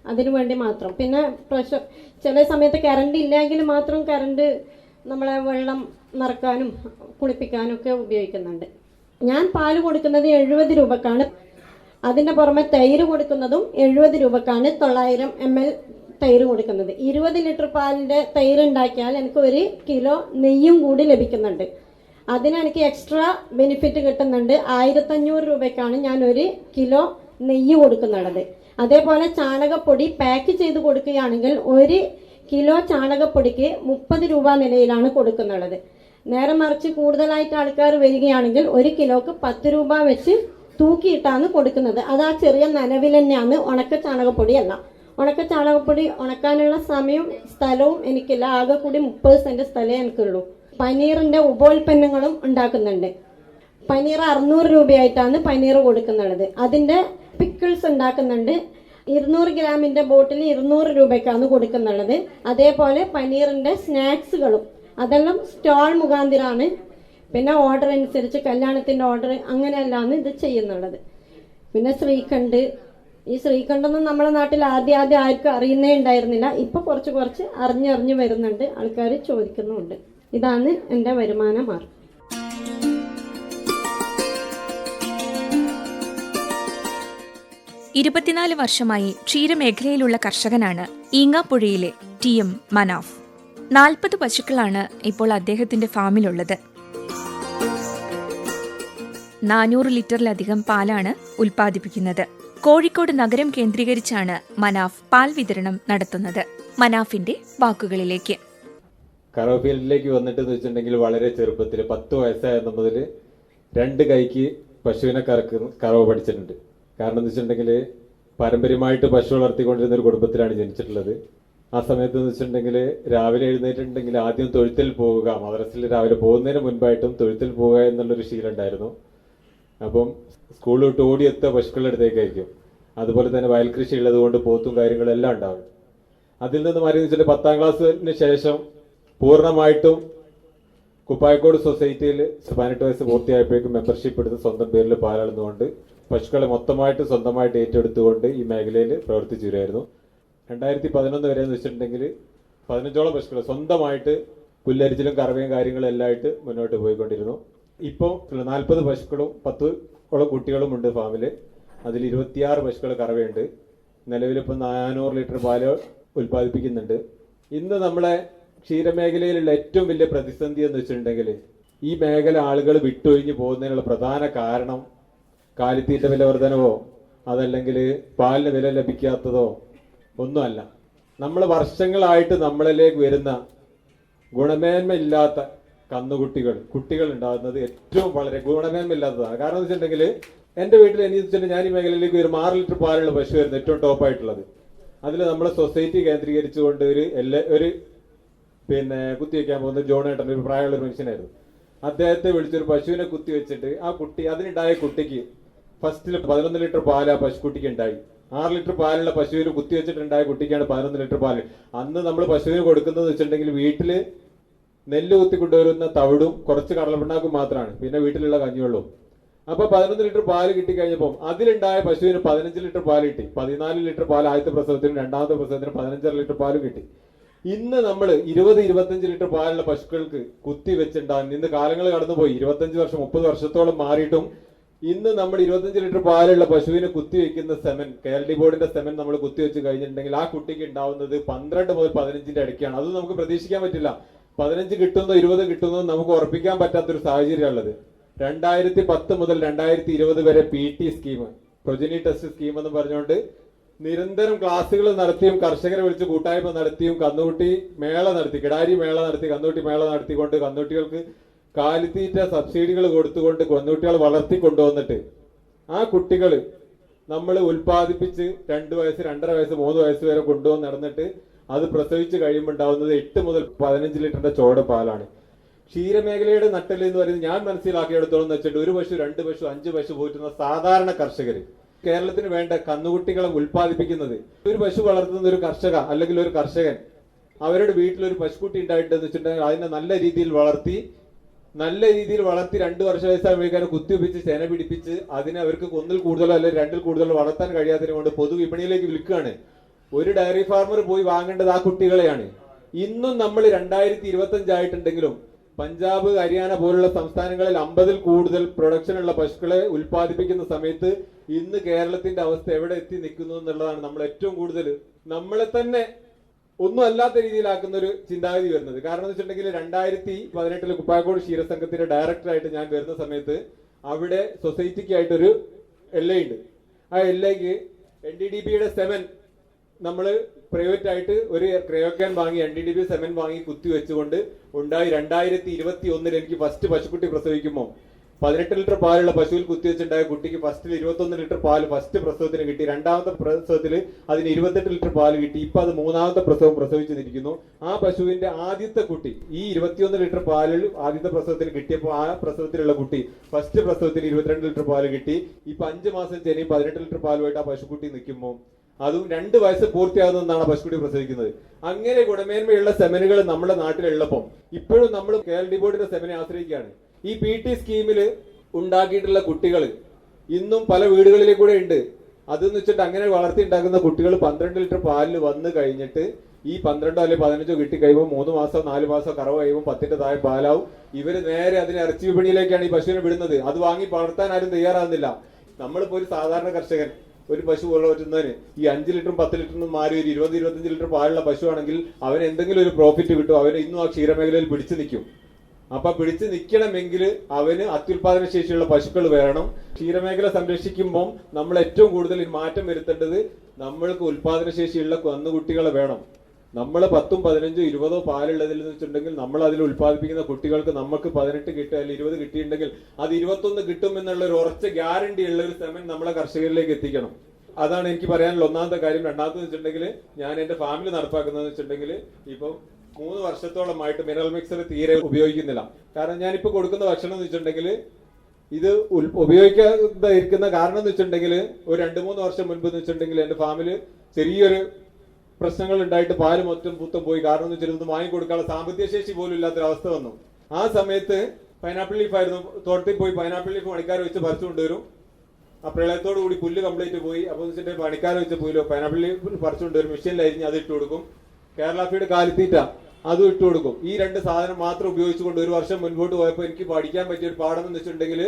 അതിനു വേണ്ടി മാത്രം. പിന്നെ ചില സമയത്ത് കറണ്ട് ഇല്ലെങ്കിൽ മാത്രം കറണ്ട് നമ്മളെ വെള്ളം നിറക്കാനും കുളിപ്പിക്കാനും ഒക്കെ ഉപയോഗിക്കുന്നുണ്ട്. ഞാൻ പാല് കൊടുക്കുന്നത് 70 രൂപക്കാണ്. അതിൻ്റെ പുറമെ തൈര് കൊടുക്കുന്നതും 70 രൂപക്കാണ്. 900 ml തൈര് കൊടുക്കുന്നത്. 20 ലിറ്റർ പാലിൻ്റെ തൈര് ഉണ്ടാക്കിയാൽ എനിക്ക് 1 കിലോ നെയ്യും കൂടി ലഭിക്കുന്നുണ്ട്. അതിന് എനിക്ക് എക്സ്ട്രാ ബെനിഫിറ്റ് കിട്ടുന്നുണ്ട്. 1500 രൂപയ്ക്കാണ് ഞാൻ 1 കിലോ നെയ്യ് കൊടുക്കുന്നുള്ളത്. അതേപോലെ ചാണകപ്പൊടി പാക്ക് ചെയ്ത് കൊടുക്കുകയാണെങ്കിൽ 1 കിലോ ചാണകപ്പൊടിക്ക് 30 രൂപ നിലയിലാണ് കൊടുക്കുന്നുള്ളത്. നേരെ മറിച്ച് കൂടുതലായിട്ട് ആൾക്കാർ വരികയാണെങ്കിൽ 1 കിലോക്ക് 10 രൂപ വെച്ച് തൂക്കിയിട്ടാണ് കൊടുക്കുന്നത്. അത് ആ ചെറിയ നനവിൽ തന്നെയാണ്. ഉണക്ക ചാണകപ്പൊടിയല്ല. ഉണക്ക ചാണകപ്പൊടി ഉണക്കാനുള്ള സമയവും സ്ഥലവും എനിക്കില്ല. ആകെ കൂടി 30 സെന്റ് സ്ഥലമേ എനിക്കുള്ളൂ. പനീറിന്റെ ഉപോൽപ്പന്നങ്ങളും ഉണ്ടാക്കുന്നുണ്ട്. പനീർ 600 രൂപയായിട്ടാണ് പനീർ കൊടുക്കുന്നുള്ളത്. അതിന്റെ പിക്കിൾസ് ഉണ്ടാക്കുന്നുണ്ട്. 200 ഗ്രാമിന്റെ ബോട്ടിൽ 200 രൂപയ്ക്കാണ് കൊടുക്കുന്നുള്ളത്. അതേപോലെ പനീറിന്റെ സ്നാക്സുകളും അതെല്ലാം സ്റ്റാൾ മുഖാന്തിരാണ്. പിന്നെ ഓർഡർ അനുസരിച്ച് കല്യാണത്തിന്റെ ഓർഡർ അങ്ങനെയല്ലാണ് ഇത് ചെയ്യുന്നുള്ളത്. പിന്നെ ശ്രീഖണ്ഡ്, ഈ ശ്രീഖണ്ഡൊന്നും നമ്മളെ നാട്ടിൽ ആദ്യം ആർക്കും അറിയുന്നേ ഉണ്ടായിരുന്നില്ല. ഇപ്പൊ കുറച്ച് അറിഞ്ഞു വരുന്നുണ്ട്, ആൾക്കാർ ചോദിക്കുന്നുമുണ്ട്. ഇതാണ് എൻ്റെ വരുമാന മാർഗം. ഇരുപത്തിനാല് വർഷമായി ക്ഷീരമേഖലയിലുള്ള കർഷകനാണ് ഈങ്ങാപ്പുഴയിലെ TM മനാഫ്. 40 പശുക്കളാണ് ഇപ്പോൾ അദ്ദേഹത്തിന്റെ ഫാമിലുള്ളത്. 400 ലിറ്ററിലധികം പാലാണ് ഉൽപ്പാദിപ്പിക്കുന്നത്. കോഴിക്കോട് നഗരം കേന്ദ്രീകരിച്ചാണ് മനാഫ് പാൽ വിതരണം നടത്തുന്നത്. മനാഫിന്റെ വാക്കുകളിലേക്ക്. കറവ ഫീൽഡിലേക്ക് വന്നിട്ട് വെച്ചിട്ടുണ്ടെങ്കിൽ വളരെ ചെറുപ്പത്തിൽ 10 വയസ്സായിരുന്ന മുതൽ 2 കൈക്ക് പശുവിനെ കറവ പഠിച്ചിട്ടുണ്ട്. കാരണം എന്ന് വെച്ചിട്ടുണ്ടെങ്കിൽ പാരമ്പര്യമായിട്ട് പശു വളർത്തിക്കൊണ്ടിരുന്ന ഒരു കുടുംബത്തിലാണ് ജനിച്ചിട്ടുള്ളത്. ആ സമയത്ത് എന്ന് വെച്ചിട്ടുണ്ടെങ്കിൽ രാവിലെ എഴുന്നേറ്റിട്ടുണ്ടെങ്കിൽ ആദ്യം തൊഴുത്തിൽ പോവുക, മദ്രസയിൽ രാവിലെ പോകുന്നതിന് മുൻപായിട്ടും തൊഴുത്തിൽ പോവുക എന്നുള്ളൊരു ശീലം ഉണ്ടായിരുന്നു. അപ്പം സ്കൂളിൽ വിട്ട് ഓടിയെത്തുക പശുക്കളുടെ അടുത്തേക്കായിരിക്കും. അതുപോലെ തന്നെ വയൽ കൃഷി ഉള്ളത് കൊണ്ട് പോത്തും കാര്യങ്ങളും എല്ലാം ഉണ്ടാവും. അതിൽ നിന്ന് മാറി വെച്ചിട്ട് 10ാം ക്ലാസ്സിന് ശേഷം പൂർണ്ണമായിട്ടും കുപ്പായക്കോട് സൊസൈറ്റിയിൽ 18 വയസ്സ് പൂർത്തിയായപ്പോഴേക്കും മെമ്പർഷിപ്പ് എടുത്ത് സ്വന്തം പേരിൽ പാലളന്നുകൊണ്ട് പശുക്കളെ മൊത്തമായിട്ട് സ്വന്തമായിട്ട് ഏറ്റെടുത്തുകൊണ്ട് ഈ മേഖലയിൽ പ്രവർത്തിച്ചു വരുമായിരുന്നു. 2011 വരെ എന്ന് വെച്ചിട്ടുണ്ടെങ്കിൽ 15ഓളം പശുക്കളെ സ്വന്തമായിട്ട് പുല്ലരിച്ചിലും കറവയും കാര്യങ്ങളും എല്ലാം ആയിട്ട് മുന്നോട്ട് പോയിക്കൊണ്ടിരുന്നു. ഇപ്പോൾ 40 പശുക്കളും 10ഓളം കുട്ടികളും ഉണ്ട് ഫാമിൽ. അതിൽ 26 പശുക്കൾ കറവയുണ്ട്. നിലവിലിപ്പോൾ 400 ലിറ്റർ പാല് ഉൽപ്പാദിപ്പിക്കുന്നുണ്ട്. ഇന്ന് നമ്മളെ ക്ഷീരമേഖലയിലുള്ള ഏറ്റവും വലിയ പ്രതിസന്ധി എന്ന് വെച്ചിട്ടുണ്ടെങ്കിൽ ഈ മേഖല ആളുകൾ വിട്ടൊഴിഞ്ഞു പോകുന്നതിനുള്ള പ്രധാന കാരണം കാലിത്തീറ്റ വില വർധനവോ അതല്ലെങ്കിൽ പാലിന് വില ലഭിക്കാത്തതോ ഒന്നുമല്ല. നമ്മൾ വർഷങ്ങളായിട്ട് നമ്മളിലേക്ക് വരുന്ന ഗുണമേന്മയില്ലാത്ത കുട്ടികൾ ഉണ്ടാകുന്നത് ഏറ്റവും വളരെ ഗുണമേന്മയില്ലാത്തതാണ്. കാരണം എന്ന് വെച്ചിട്ടുണ്ടെങ്കിൽ എന്റെ വീട്ടിൽ എനിക്ക് വെച്ചിട്ടുണ്ടെങ്കിൽ ഞാൻ ഈ മേഖലയിലേക്ക് വരും 6 ലിറ്റർ പാലുള്ള പശു വരുന്നത് ഏറ്റവും ടോപ്പായിട്ടുള്ളത്. അതിൽ നമ്മളെ സൊസൈറ്റി കേന്ദ്രീകരിച്ചുകൊണ്ട് ഒരു കുത്തിവെക്കാൻ പോകുന്ന ജോണേട്ടൻ, ഒരു പ്രായമുള്ള ഒരു മനുഷ്യനായിരുന്നു. അദ്ദേഹത്തെ വിളിച്ചൊരു പശുവിനെ കുത്തിവെച്ചിട്ട് ആ കുട്ടി, അതിനുണ്ടായ കുട്ടിക്ക് ഫസ്റ്റിൽ 11 ലിറ്റർ പാല് ആ പശുക്കുട്ടിക്ക് ഉണ്ടായി. 6 ലിറ്റർ പാലുള്ള പശുവിന് കുത്തിവെച്ചിട്ടുണ്ടായ കുട്ടിക്കാണ് 11 ലിറ്റർ പാല്. അന്ന് നമ്മൾ പശുവിന് കൊടുക്കുന്നത് വെച്ചിട്ടുണ്ടെങ്കിൽ വീട്ടില് നെല്ല് കുത്തിക്കൊണ്ടുവരുന്ന തവിടും കുറച്ച് കടലപ്പിണ്ണാക്കും മാത്രമാണ്, പിന്നെ വീട്ടിലുള്ള കഞ്ഞിവെള്ളവും. അപ്പൊ 11 ലിറ്റർ പാല് കിട്ടിക്കഴിഞ്ഞപ്പോൾ അതിലുണ്ടായ പശുവിന് 15 ലിറ്റർ പാല് കിട്ടി. 14 ലിറ്റർ പാല് ആദ്യത്തെ പ്രസവത്തിനും രണ്ടാമത്തെ പ്രസവത്തിനും 15 ലിറ്റർ പാലും കിട്ടി. ഇന്ന് നമ്മൾ 20-25 ലിറ്റർ പാലുള്ള പശുക്കൾക്ക് കുത്തി വെച്ചിട്ടുണ്ടാകും. ഇന്ന് കാലങ്ങൾ കടന്നുപോയി, 25 വർഷം 30 വർഷത്തോളം മാറിയിട്ടും ഇന്ന് നമ്മൾ 25 ലിറ്റർ പാലുള്ള പശുവിനെ കുത്തിവെക്കുന്ന സെമൻ, KLD ബോർഡിന്റെ സെമൻ നമ്മൾ കുത്തിവെച്ച് കഴിഞ്ഞിട്ടുണ്ടെങ്കിൽ ആ കുട്ടിക്ക് ഉണ്ടാവുന്നത് 12 മുതൽ 15ന്റെ ഇടയ്ക്കാണ്. അത് നമുക്ക് പ്രതീക്ഷിക്കാൻ പറ്റില്ല. 15 കിട്ടുന്നോ 20 കിട്ടുന്നോ നമുക്ക് ഉറപ്പിക്കാൻ പറ്റാത്തൊരു സാഹചര്യമുള്ളത്. 2010 മുതൽ 2020 വരെ PT സ്കീം, പ്രൊജനി ടെസ്റ്റ് സ്കീം എന്ന് പറഞ്ഞുകൊണ്ട് നിരന്തരം ക്ലാസ്സുകൾ നടത്തിയും കർഷകരെ വിളിച്ച് കൂട്ടായ്മ നടത്തിയും കന്നുകുട്ടി മേള നടത്തി, കിടാരി മേള നടത്തി, കന്നുകുട്ടി മേള നടത്തിക്കൊണ്ട് കന്നുകുട്ടികൾക്ക് കാലിത്തീറ്റ സബ്സിഡികൾ കൊടുത്തുകൊണ്ട് കന്നുകുട്ടികളെ വളർത്തി കൊണ്ടുവന്നിട്ട് ആ കുട്ടികൾ നമ്മൾ ഉൽപ്പാദിപ്പിച്ച് 2 വയസ്സ് 2.5 വയസ്സ് 3 വയസ്സ് വരെ കൊണ്ടുവന്ന് നടന്നിട്ട് അത് പ്രസവിച്ച് കഴിയുമ്പോൾ ഉണ്ടാവുന്നത് 8 മുതൽ 15 ലിറ്ററിന്റെ ചോട് പാലാണ്. ക്ഷീരമേഖലയുടെ നട്ടല് എന്ന് പറയുന്നത് ഞാൻ മനസ്സിലാക്കിയെടുത്തോളം എന്ന് വെച്ചിട്ട് 1 പശു 2 പശു 5 പശു പോറ്റുന്ന സാധാരണ കർഷകര് കേരളത്തിന് വേണ്ട കന്നുകുട്ടികളെ ഉൽപ്പാദിപ്പിക്കുന്നത്, ഒരു പശു വളർത്തുന്ന ഒരു കർഷക അല്ലെങ്കിൽ ഒരു കർഷകൻ അവരുടെ വീട്ടിലൊരു പശുക്കുട്ടി ഉണ്ടായിട്ടെന്ന് വെച്ചിട്ടുണ്ടെങ്കിൽ അതിനെ നല്ല രീതിയിൽ വളർത്തി 2 വർഷ വയസ്സാകുമ്പോഴേക്കാണ് കുത്തിവെപ്പിച്ച് ചെന പിടിപ്പിച്ച് അതിനെ അവർക്ക് 1 കൂടുതലോ അല്ലെങ്കിൽ 2 കൂടുതലോ വളർത്താൻ കഴിയാത്തതിനെ കൊണ്ട് പൊതുവിപണിയിലേക്ക് വിൽക്കുകയാണ്. ഒരു ഡയറി ഫാർമർ പോയി വാങ്ങേണ്ടത് ആ കുട്ടികളെയാണ്. ഇന്നും നമ്മൾ 2025 ആയിട്ടുണ്ടെങ്കിലും പഞ്ചാബ്, ഹരിയാന പോലുള്ള സംസ്ഥാനങ്ങളിൽ 50-ൽ കൂടുതൽ പ്രൊഡക്ഷനുള്ള പശുക്കളെ ഉൽപ്പാദിപ്പിക്കുന്ന സമയത്ത് ഇന്ന് കേരളത്തിന്റെ അവസ്ഥ എവിടെ എത്തി നിൽക്കുന്നു എന്നുള്ളതാണ് നമ്മൾ ഏറ്റവും കൂടുതൽ നമ്മളെ തന്നെ ഒന്നും അല്ലാത്ത രീതിയിലാക്കുന്ന ഒരു ചിന്താഗതി വരുന്നത്. കാരണം എന്ന് വെച്ചിട്ടുണ്ടെങ്കിൽ 2018 കുപ്പായക്കോട് ക്ഷീരസംഘത്തിന്റെ ഡയറക്ടറായിട്ട് ഞാൻ വരുന്ന സമയത്ത് അവിടെ സൊസൈറ്റിക്കായിട്ടൊരു എല്ലയുണ്ട്. ആ എല്ലയ്ക്ക് NDDBയുടെ സെമൻ നമ്മൾ പ്രൈവറ്റ് ആയിട്ട് ഒരു ക്രയോക്യാൻ വാങ്ങി NDDB സെമൻ വാങ്ങി കുത്തിവെച്ചുകൊണ്ട് ഉണ്ടായി. 2021 എനിക്ക് ഫസ്റ്റ് പശുക്കുട്ടി പ്രസവിക്കുമ്പോൾ 18 ലിറ്റർ പാലുള്ള പശുവിൽ കുത്തിവെച്ചുണ്ടായ കുട്ടിക്ക് ഫസ്റ്റിൽ 21 ലിറ്റർ പാല് ഫസ്റ്റ് പ്രസവത്തിന് കിട്ടി. 2ാമത്തെ പ്രസവത്തിൽ അതിന് 28 ലിറ്റർ പാല് കിട്ടി. ഇപ്പൊ അത് 3ാമത്തെ പ്രസവം പ്രസവിച്ചു നിൽക്കുന്നു. ആ പശുവിന്റെ ആദ്യത്തെ കുട്ടി ഈ 21 ലിറ്റർ പാലിൽ ആദ്യത്തെ പ്രസവത്തിന് കിട്ടിയപ്പോൾ ആ പ്രസവത്തിലുള്ള കുട്ടി ഫസ്റ്റ് പ്രസവത്തിന് 22 ലിറ്റർ പാല് കിട്ടി. ഇപ്പൊ 5 മാസം ചെറിയ 18 ലിറ്റർ പാലുമായിട്ട് ആ പശുക്കുട്ടി നിൽക്കുമ്പോൾ അതും 2 വയസ്സ് പൂർത്തിയാകുന്നതാണ് പശുക്കുട്ടി പ്രസവിക്കുന്നത്. അങ്ങനെ ഗുണമേന്മയുള്ള സെമനുകൾ നമ്മുടെ നാട്ടിലുള്ളപ്പം ഇപ്പോഴും നമ്മൾ KLD ബോർഡിന്റെ സെമനെ ആശ്രയിക്കുകയാണ്. ഈ PT സ്കീമിൽ ഉണ്ടാക്കിയിട്ടുള്ള കുട്ടികൾ ഇന്നും പല വീടുകളിലെ കൂടെ ഉണ്ട്. അതെന്ന് വെച്ചിട്ട് അങ്ങനെ വളർത്തി ഉണ്ടാക്കുന്ന കുട്ടികൾ 12 ലിറ്റർ പാലിൽ വന്ന് കഴിഞ്ഞിട്ട് ഈ 12 അല്ലെങ്കിൽ 15 കിട്ടി കഴിയുമ്പോൾ 3 മാസം 4 മാസം കറവ് കഴിയുമ്പോൾ 10ന്റെ താഴെ പാലാവും. ഇവര് നേരെ അതിനെ ഇറച്ചി വിപണിയിലേക്കാണ് ഈ പശുവിനെ വിടുന്നത്. അത് വാങ്ങി വളർത്താൻ ആരും തയ്യാറാകുന്നില്ല. നമ്മളിപ്പോ ഒരു സാധാരണ കർഷകൻ ഒരു പശു വളർത്തുന്നതിന് ഈ 5 ലിറ്ററും 10 ലിറ്ററും മാറി ഒരു 20-25 ലിറ്റർ പാലുള്ള പശുവാണെങ്കിൽ അവന് എന്തെങ്കിലും ഒരു പ്രോഫിറ്റ് കിട്ടും. അവന് ഇന്നും ആ ക്ഷീരമേഖലയിൽ പിടിച്ചു നിൽക്കും. അപ്പൊ പിടിച്ചു നിൽക്കണമെങ്കിൽ അവന് അത്യുൽപാദന ശേഷിയുള്ള പശുക്കൾ വേണം. ക്ഷീരമേഖല സംരക്ഷിക്കുമ്പോൾ നമ്മൾ ഏറ്റവും കൂടുതൽ മാറ്റം വരുത്തേണ്ടത് നമ്മൾക്ക് ഉൽപാദന ശേഷിയുള്ള കന്നുകുട്ടികളെ വേണം. നമ്മൾ 10ഉം 15ഉം 20ഓ പാലുള്ളതിൽ വെച്ചിട്ടുണ്ടെങ്കിൽ നമ്മൾ അതിൽ ഉൽപ്പാദിപ്പിക്കുന്ന കുട്ടികൾക്ക് നമുക്ക് 18 കിട്ടുക അല്ലെങ്കിൽ 20 കിട്ടിയിട്ടുണ്ടെങ്കിൽ അത് 21 കിട്ടും എന്നുള്ള ഒരു ഉറച്ച ഗ്യാരണ്ടി ഉള്ള ഒരു സെമൻ നമ്മളെ കർഷകരിലേക്ക് എത്തിക്കണം. അതാണ് എനിക്ക് പറയാനുള്ള ഒന്നാമത്തെ കാര്യം. രണ്ടാമത്തെ വെച്ചിട്ടുണ്ടെങ്കിൽ ഞാൻ എന്റെ ഫാമിലി നടപ്പാക്കുന്നതെന്ന് വെച്ചിട്ടുണ്ടെങ്കിൽ ഇപ്പം 3 വർഷത്തോളമായിട്ട് മിനറൽ മിക്സർ തീരെ ഉപയോഗിക്കുന്നില്ല. കാരണം ഞാനിപ്പോ കൊടുക്കുന്ന ഭക്ഷണം എന്ന് വെച്ചിട്ടുണ്ടെങ്കിൽ ഇത് ഉപയോഗിക്കാതെ ഇരിക്കുന്ന കാരണം എന്ന് വെച്ചിട്ടുണ്ടെങ്കിൽ ഒരു 2-3 വർഷം മുൻപ് എന്ന് വെച്ചിട്ടുണ്ടെങ്കിൽ എന്റെ ഫാമില് ചെറിയൊരു പ്രശ്നങ്ങൾ ഉണ്ടായിട്ട് പാല് മൊത്തം പോയി. കാരണം എന്ന് വെച്ചിട്ടുണ്ടെങ്കിൽ വാങ്ങിക്കൊടുക്കാനുള്ള സാമ്പത്തിക ശേഷി പോലും ഇല്ലാത്തൊരവസ്ഥ വന്നു. ആ സമയത്ത് പൈനാപ്പിൾ ലീഫ് ആയിരുന്നു. തോട്ടത്തിൽ പോയി പൈനാപ്പിൾ ലീഫ് പണിക്കാരെ വെച്ച് പറിച്ചു കൊണ്ടുവരും. ആ പ്രളയത്തോടു കൂടി പുല്ല് കംപ്ലീറ്റ് പോയി. അപ്പൊ വെച്ചിട്ടുണ്ടെങ്കിൽ പണിക്കാരെ വെച്ച് പോയില്ലോ പൈനാപ്പിൾ ലീഫ് പറിച്ചുകൊണ്ടുവരും. മെഷീനിൽ അരിഞ്ഞ് അത് ഇട്ട് കൊടുക്കും. കേരള ഫീഡ് കാലിത്തീറ്റ അതും ഇട്ട് കൊടുക്കും. ഈ 2 സാധനം മാത്രം ഉപയോഗിച്ചുകൊണ്ട് 1 വർഷം മുൻപോട്ട് പോയപ്പോൾ എനിക്ക് പഠിക്കാൻ പറ്റിയ ഒരു പാഠം എന്ന് വെച്ചിട്ടുണ്ടെങ്കിൽ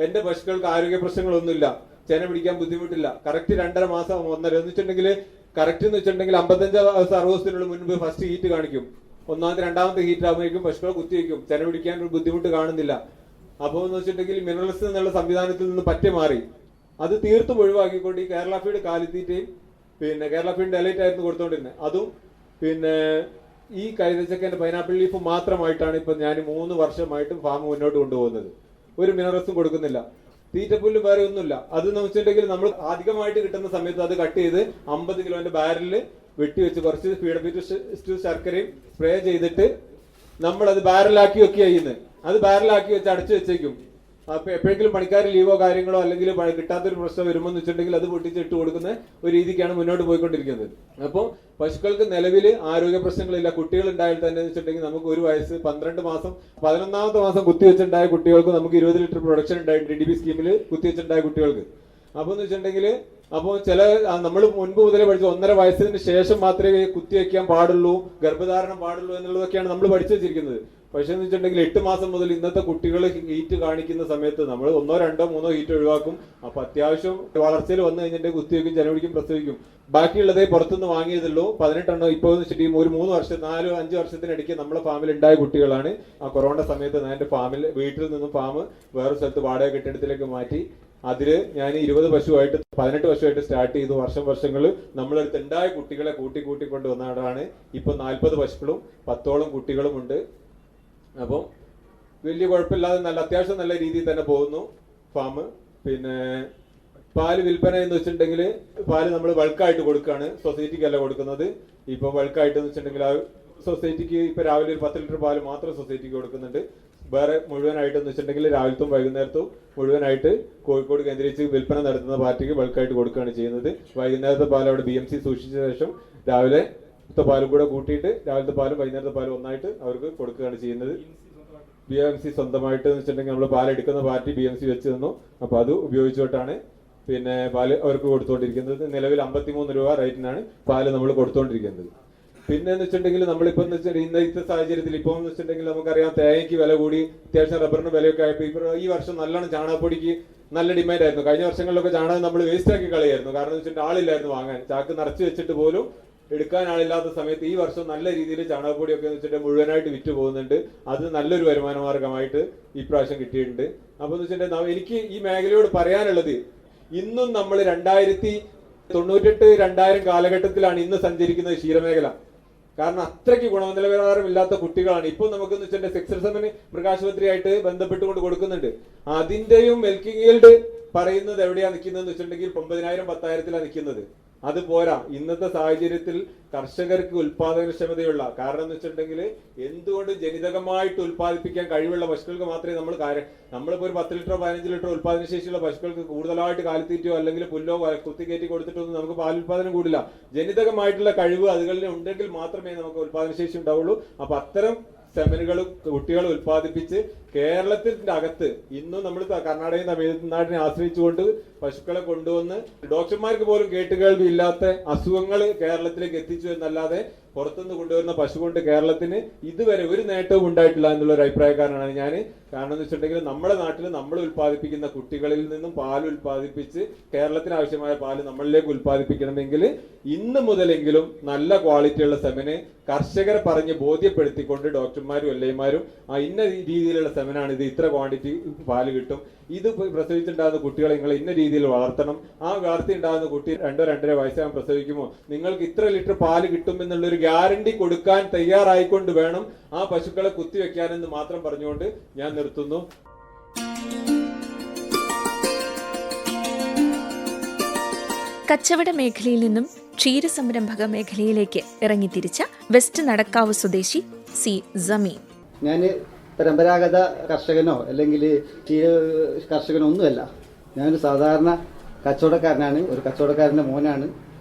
എന്റെ പശുക്കൾക്ക് ആരോഗ്യ പ്രശ്നങ്ങളൊന്നുമില്ല, ചെന പിടിക്കാൻ ബുദ്ധിമുട്ടില്ല. കറക്റ്റ് 2.5 മാസം 1.5 എന്ന് വെച്ചിട്ടുണ്ടെങ്കിൽ കറക്റ്റ് എന്ന് വെച്ചിട്ടുണ്ടെങ്കിൽ 55-60 ദിവസത്തിനുള്ള മുൻപ് ഫസ്റ്റ് ഹീറ്റ് കാണിക്കും. 1ാമത്തെ 2ാമത്തെ ഹീറ്റ് ആകുമ്പോഴേക്കും പശുക്കളെ കുത്തിവെക്കും. ചെന പിടിക്കാൻ ഒരു ബുദ്ധിമുട്ട് കാണുന്നില്ല. അപ്പോൾ എന്ന് വെച്ചിട്ടുണ്ടെങ്കിൽ മിനറൽസ് എന്നുള്ള സംവിധാനത്തിൽ നിന്ന് പറ്റി മാറി. അത് തീർത്തും ഒഴിവാക്കിക്കൊണ്ട് ഈ കേരള ഫീഡ് കാലിത്തീറ്റയും പിന്നെ കേരള ഫീഡ് എലൈറ്റ് ആയിരുന്നു കൊടുത്തോണ്ടിരുന്നത്. അതും പിന്നെ ഈ കൈതച്ചക്കന്റെ പൈനാപ്പിൾ ലീഫ് മാത്രമായിട്ടാണ് ഇപ്പൊ ഞാൻ 3 വർഷമായിട്ട് ഫാം മുന്നോട്ട് കൊണ്ടുപോകുന്നത്. ഒരു മിനറൽസും കൊടുക്കുന്നില്ല. തീറ്റപ്പുല്ല് വേറെ ഒന്നുമില്ല. അത് എന്ന് വെച്ചിട്ടുണ്ടെങ്കിൽ നമ്മൾ അധികമായിട്ട് കിട്ടുന്ന സമയത്ത് അത് കട്ട് ചെയ്ത് 50 കിലോന്റെ ബാരലിൽ വെട്ടിവെച്ച് കുറച്ച് ഫീഡബിറ്റ് ശർക്കരയും സ്പ്രേ ചെയ്തിട്ട് നമ്മൾ അത് ബാരലാക്കി വെക്കുക ചെയ്യുന്നത്. അത് ബാരലാക്കി വെച്ച് അടച്ചു വെച്ചേക്കും. അപ്പൊ എപ്പോഴെങ്കിലും പണിക്കാർ ലീവോ കാര്യങ്ങളോ അല്ലെങ്കിൽ കിട്ടാത്തൊരു പ്രശ്നം വരുമ്പോൾ വെച്ചിട്ടുണ്ടെങ്കിൽ അത് പൊട്ടിച്ച് ഇട്ട് കൊടുക്കുന്ന ഒരു രീതിക്കാണ് മുന്നോട്ട് പോയിക്കൊണ്ടിരിക്കുന്നത്. അപ്പോൾ പശുക്കൾക്ക് നിലവിൽ ആരോഗ്യ പ്രശ്നങ്ങളില്ല. കുട്ടികൾ ഉണ്ടായാൽ തന്നെ വെച്ചിട്ടുണ്ടെങ്കിൽ നമുക്ക് 1 വയസ്സ് 12 മാസം 11ാമത്തെ മാസം കുത്തിവെച്ചുണ്ടായ കുട്ടികൾക്ക് നമുക്ക് 20 ലിറ്റർ പ്രൊഡക്ഷൻ ഉണ്ടായി NDDB സ്കീമിൽ കുത്തിവെച്ചുണ്ടായ കുട്ടികൾക്ക്. അപ്പൊ എന്ന് വെച്ചിട്ടുണ്ടെങ്കിൽ അപ്പോൾ ചില നമ്മൾ മുൻപ് മുതലേ പഠിച്ചു 1.5 വയസ്സിന് ശേഷം മാത്രമേ കുത്തിവെക്കാൻ പാടുള്ളൂ, ഗർഭധാരണം പാടുള്ളൂ എന്നുള്ളതൊക്കെയാണ് നമ്മൾ പഠിച്ചു വെച്ചിരിക്കുന്നത്. പക്ഷെ എന്ന് വെച്ചിട്ടുണ്ടെങ്കിൽ 8 മാസം മുതൽ ഇന്നത്തെ കുട്ടികൾ ഹീറ്റ് കാണിക്കുന്ന സമയത്ത് നമ്മൾ 1, 2, 3 ഹീറ്റ് ഒഴിവാക്കും. അപ്പൊ അത്യാവശ്യം വളർച്ചയിൽ വന്നു കഴിഞ്ഞിട്ട് കുത്തിവെക്കും, ചെലവഴിക്കും, പ്രസവിക്കും. ബാക്കിയുള്ളതേ പുറത്തുനിന്ന് വാങ്ങിയതുള്ളൂ 18 എണ്ണം. ഇപ്പോൾ വെച്ചിട്ട് ഒരു 3 വർഷം 4-5 വർഷത്തിനിടയ്ക്ക് നമ്മളെ ഫാമിൽ ഉണ്ടായ കുട്ടികളാണ്. ആ കൊറോണ സമയത്ത് ഞാൻ എന്റെ ഫാമിൽ വീട്ടിൽ നിന്നും ഫാം വേറെ സ്ഥലത്ത് വാടക കെട്ടിടത്തിലേക്ക് മാറ്റി അതിൽ ഞാൻ 20 പശുവായിട്ട് 18 പശുവായിട്ട് സ്റ്റാർട്ട് ചെയ്തു. വർഷങ്ങൾ നമ്മളടുത്ത് ഉണ്ടായ കുട്ടികളെ കൂട്ടിക്കൊണ്ട് വന്നതാണ് ഇപ്പൊ 40 പശുക്കളും 10ഓളം കുട്ടികളും ഉണ്ട്. അപ്പം വലിയ കുഴപ്പമില്ലാതെ അത്യാവശ്യം നല്ല രീതിയിൽ തന്നെ പോകുന്നു ഫാം. പിന്നെ പാല് വിൽപ്പന എന്ന് വെച്ചിട്ടുണ്ടെങ്കിൽ പാല് നമ്മൾ ബൾക്കായിട്ട് കൊടുക്കുകയാണ്, സൊസൈറ്റിക്കല്ല കൊടുക്കുന്നത്. ഇപ്പൊ ബൾക്കായിട്ട് എന്ന് വെച്ചിട്ടുണ്ടെങ്കിൽ ആ സൊസൈറ്റിക്ക് ഇപ്പൊ രാവിലെ ഒരു 10 ലിറ്റർ പാല് മാത്രം സൊസൈറ്റിക്ക് കൊടുക്കുന്നുണ്ട്. വേറെ മുഴുവനായിട്ട് എന്ന് വെച്ചിട്ടുണ്ടെങ്കിൽ രാവിലത്തും വൈകുന്നേരത്തും മുഴുവനായിട്ട് കോഴിക്കോട് കേന്ദ്രീകരിച്ച് വിൽപ്പന നടത്തുന്ന പാർട്ടിക്ക് ബൾക്കായിട്ട് കൊടുക്കുകയാണ് ചെയ്യുന്നത്. വൈകുന്നേരത്തെ പാൽ അവിടെ BMC സൂക്ഷിച്ച ശേഷം രാവിലത്തെ പാലും കൂടെ കൂട്ടിയിട്ട് രാവിലത്തെ പാലും വൈകുന്നേരത്തെ പാലും ഒന്നായിട്ട് അവർക്ക് കൊടുക്കുകയാണ് ചെയ്യുന്നത്. BMC സ്വന്തമായിട്ട് എന്ന് വെച്ചിട്ടുണ്ടെങ്കിൽ നമ്മൾ പാലെടുക്കുന്ന പാർട്ടി BMC വെച്ച് തന്നു. അപ്പൊ അത് ഉപയോഗിച്ചുകൊണ്ടാണ് പിന്നെ പാല് അവർക്ക് കൊടുത്തുകൊണ്ടിരിക്കുന്നത്. നിലവിൽ 53 രൂപ റേറ്റിനാണ് പാല് നമ്മൾ കൊടുത്തുകൊണ്ടിരിക്കുന്നത്. പിന്നെ എന്ന് വെച്ചിട്ടുണ്ടെങ്കിൽ നമ്മളിപ്പോ ഇന്നത്തെ സാഹചര്യത്തിൽ ഇപ്പൊ എന്ന് വെച്ചിട്ടുണ്ടെങ്കിൽ നമുക്കറിയാം തേങ്ങയ്ക്ക് വില കൂടി, അത്യാവശ്യം റബ്ബറിന് വിലയൊക്കെ ആയപ്പോൾ ഇപ്പൊ ഈ വർഷം നല്ലോണം ചാണകപ്പൊടിക്ക് നല്ല ഡിമാൻഡ് ആയിരുന്നു. കഴിഞ്ഞ വർഷങ്ങളിലൊക്കെ ചാണകം നമ്മൾ വേസ്റ്റ് ആക്കി കളയായിരുന്നു. കാരണം എന്ന് വെച്ചിട്ടുണ്ടെങ്കിൽ ആളില്ലായിരുന്നു വാങ്ങാൻ. ചാക്ക് നിറച്ച് വെച്ചിട്ട് പോലും എടുക്കാൻ ആളില്ലാത്ത സമയത്ത് ഈ വർഷം നല്ല രീതിയിൽ ചാണകപ്പൊടിയൊക്കെ എന്ന് വെച്ചിട്ടുണ്ടെങ്കിൽ മുഴുവനായിട്ട് വിറ്റ് പോകുന്നുണ്ട്. അത് നല്ലൊരു വരുമാന മാർഗമായിട്ട് ഇപ്രാവശ്യം കിട്ടിയിട്ടുണ്ട്. അപ്പൊ എന്ന് വെച്ചിട്ടുണ്ടെങ്കിൽ എനിക്ക് ഈ മേഖലയോട് പറയാനുള്ളത്, ഇന്നും നമ്മൾ 1998-2000 കാലഘട്ടത്തിലാണ് ഇന്ന് സഞ്ചരിക്കുന്നത് ക്ഷീരമേഖല. കാരണം അത്രയ്ക്ക് ഗുണനിലവാരമില്ലാത്ത കുട്ടികളാണ് ഇപ്പൊ നമുക്ക് സെക്സർസമിന് മൃഗാശുപത്രിയായിട്ട് ബന്ധപ്പെട്ടുകൊണ്ട് കൊടുക്കുന്നുണ്ട്. അതിന്റെയും മിൽക്കിംഗ് ഈൽഡ് പറയുന്നത് എവിടെയാ നിൽക്കുന്നതെന്ന് വെച്ചിട്ടുണ്ടെങ്കിൽ 9,000-10,000 നിൽക്കുന്നത്. അത് പോരാ. ഇന്നത്തെ സാഹചര്യത്തിൽ കർഷകർക്ക് ഉൽപാദനക്ഷമതയുള്ള, കാരണം എന്ന് വെച്ചിട്ടുണ്ടെങ്കിൽ എന്തുകൊണ്ട് ജനിതകമായിട്ട് ഉൽപ്പാദിപ്പിക്കാൻ കഴിവുള്ള പശുക്കൾക്ക് മാത്രമേ നമ്മളിപ്പോ ഒരു 10 ലിറ്ററോ 15 ലിറ്ററോ ഉൽപാദനശേഷിയുള്ള പശുക്കൾക്ക് കൂടുതലായിട്ട് കാലിത്തീറ്റോ അല്ലെങ്കിൽ പുല്ലോ കുത്തിക്കയറ്റി കൊടുത്തിട്ടൊന്നും നമുക്ക് പാലുൽപാദനം കൂടില്ല. ജനിതകമായിട്ടുള്ള കഴിവ് അതുകളിൽ ഉണ്ടെങ്കിൽ മാത്രമേ നമുക്ക് ഉൽപാദനശേഷി ഉണ്ടാവുള്ളൂ. അപ്പൊ അത്തരം സെമനുകൾ കുട്ടികൾ ഉൽപ്പാദിപ്പിച്ച് കേരളത്തിന്റെ അകത്ത് ഇന്നും നമ്മൾ കർണാടകയും തമിഴ്നാടിനെ ആശ്രയിച്ചുകൊണ്ട് പശുക്കളെ കൊണ്ടുവന്ന് ഡോക്ടർമാർക്ക് പോലും കേട്ടുകേൾവി ഇല്ലാത്ത അസുഖങ്ങൾ കേരളത്തിലേക്ക് എത്തിച്ചു എന്നല്ലാതെ പുറത്തുനിന്ന് കൊണ്ടുവരുന്ന പശു കൊണ്ട് കേരളത്തിന് ഇതുവരെ ഒരു നേട്ടവും ഉണ്ടായിട്ടില്ല എന്നുള്ള ഒരു അഭിപ്രായക്കാരനാണ് ഞാൻ. കാരണം എന്ന് വെച്ചിട്ടുണ്ടെങ്കിൽ നമ്മുടെ നാട്ടിൽ നമ്മൾ ഉൽപ്പാദിപ്പിക്കുന്ന കുട്ടികളിൽ നിന്നും പാൽ ഉൽപ്പാദിപ്പിച്ച് കേരളത്തിന് ആവശ്യമായ പാല് നമ്മളിലേക്ക് ഉൽപ്പാദിപ്പിക്കണമെങ്കിൽ ഇന്ന് മുതലെങ്കിലും നല്ല ക്വാളിറ്റിയുള്ള സെമന് കർഷകരെ പറഞ്ഞ് ബോധ്യപ്പെടുത്തിക്കൊണ്ട് ഡോക്ടർമാരും എൽഐമാരും ഇന്ന രീതിയിലുള്ള സെമനാണ് ഇത്, ഇത്ര ക്വാണ്ടിറ്റി പാല് കിട്ടും, ഇത് പ്രസവിച്ചുണ്ടാകുന്ന കുട്ടികളെ നിങ്ങൾ ഇന്ന രീതിയിൽ വളർത്തണം, ആ വളർത്തി ഉണ്ടാകുന്ന കുട്ടി 2-2.5 വയസ്സാകുമ്പോൾ പ്രസവിക്കുമോ നിങ്ങൾക്ക് ഇത്ര ലിറ്റർ പാല് കിട്ടും എന്നുള്ളൊരു ഗ്യാരണ്ടി കൊടുക്കാൻ തയ്യാറായിക്കൊണ്ട് വേണം ആ പശുക്കളെ കുത്തിവെക്കാനെന്ന് മാത്രം പറഞ്ഞുകൊണ്ട് ഞാൻ നിർത്തുന്നു. കച്ചവട മേഖലയിൽ നിന്നും ക്ഷീരസംരംഭക മേഖലയിലേക്ക് ഇറങ്ങിത്തിരിച്ച വെസ്റ്റ് നടക്കാവ് സ്വദേശി സി സമീൻ. ഞാൻ പരമ്പരാഗത കർഷകനോ അല്ലെങ്കിൽ ക്ഷീര കർഷകനോ ഒന്നുമല്ല. ഞാനൊരു സാധാരണ കച്ചവടക്കാരനാണ്, ഒരു കച്ചവടക്കാരൻ്റെ മോനാണ്.